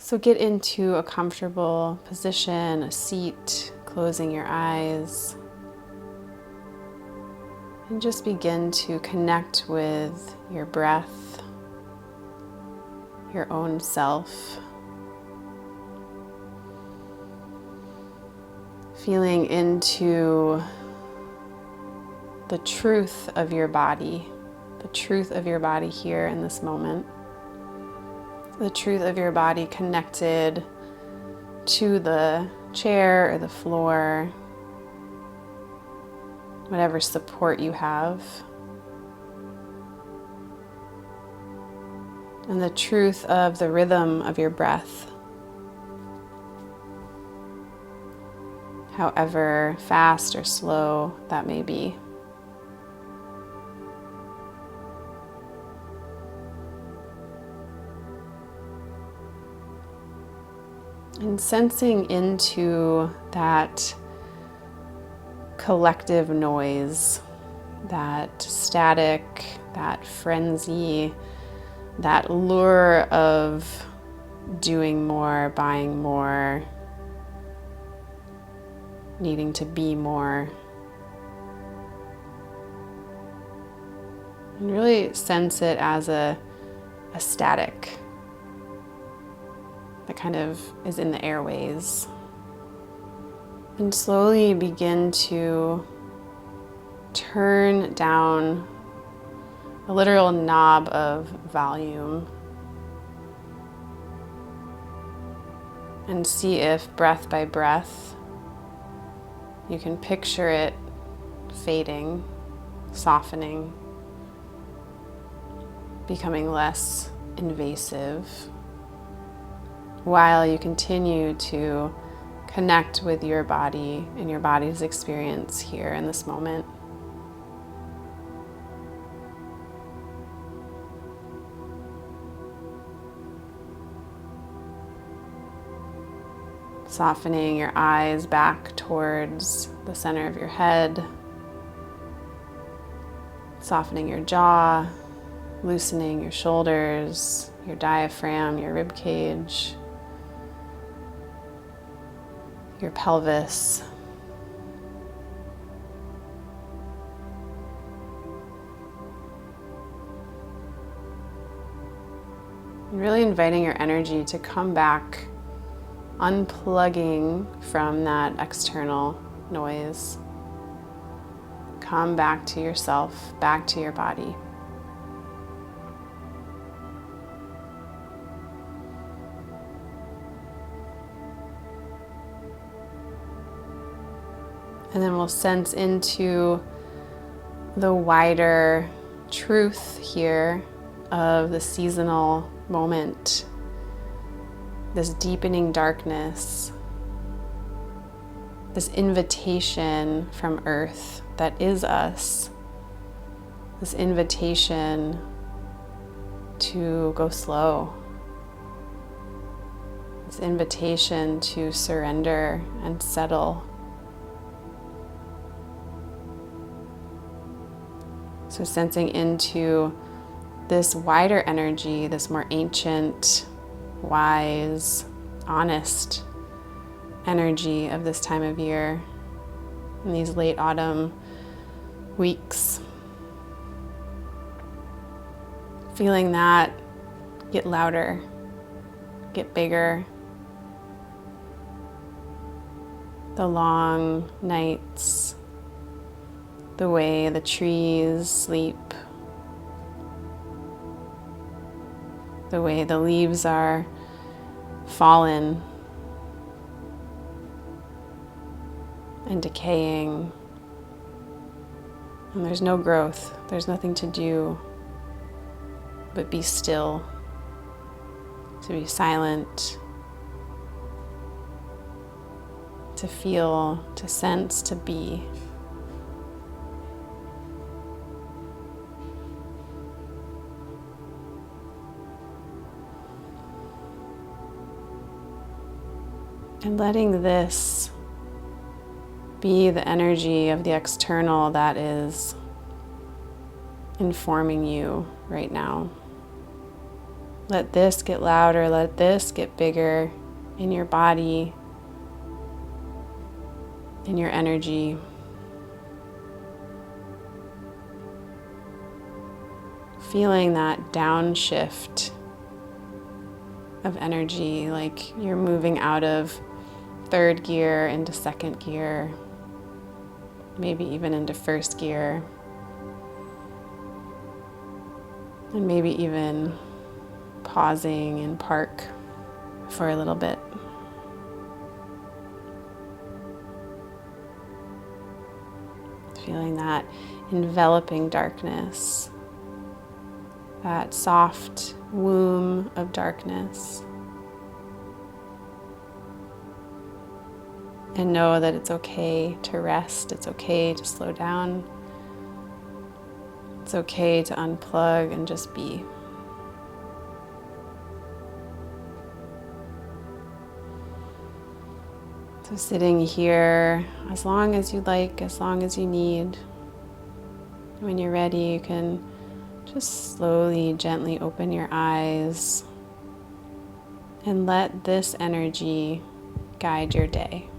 So get into a comfortable position, a seat, closing your eyes, and just begin to connect with your breath, your own self. Feeling into the truth of your body, the truth of your body here in this moment, the truth of your body connected to the chair or the floor, whatever support you have, and the truth of the rhythm of your breath, however fast or slow that may be. And sensing into that collective noise, that static, that frenzy, that lure of doing more, buying more, needing to be more. And really sense it as a static that kind of is in the airways. And slowly begin to turn down a literal knob of volume and see if breath by breath you can picture it fading, softening, becoming less invasive, while you continue to connect with your body and your body's experience here in this moment. Softening your eyes back towards the center of your head, softening your jaw, loosening your shoulders, your diaphragm, your rib cage, your pelvis. And really inviting your energy to come back, unplugging from that external noise. Come back to yourself, back to your body. And then we'll sense into the wider truth here of the seasonal moment, this deepening darkness, this invitation from Earth that is us, this invitation to go slow, this invitation to surrender and settle. So sensing into this wider energy, this more ancient, wise, honest energy of this time of year in these late autumn weeks. Feeling that get louder, get bigger. The long nights, the way the trees sleep, the way the leaves are fallen and decaying, and there's no growth, there's nothing to do but be still, to be silent, to feel, to sense, to be. And letting this be the energy of the external that is informing you right now. Let this get louder, let this get bigger in your body, in your energy. Feeling that downshift of energy, like you're moving out of third gear into second gear, maybe even into first gear, and maybe even pausing in park for a little bit. Feeling that enveloping darkness, that soft womb of darkness. And know that it's okay to rest, it's okay to slow down, it's okay to unplug and just be. So sitting here as long as you like, as long as you need. When you're ready, you can just slowly, gently open your eyes and let this energy guide your day.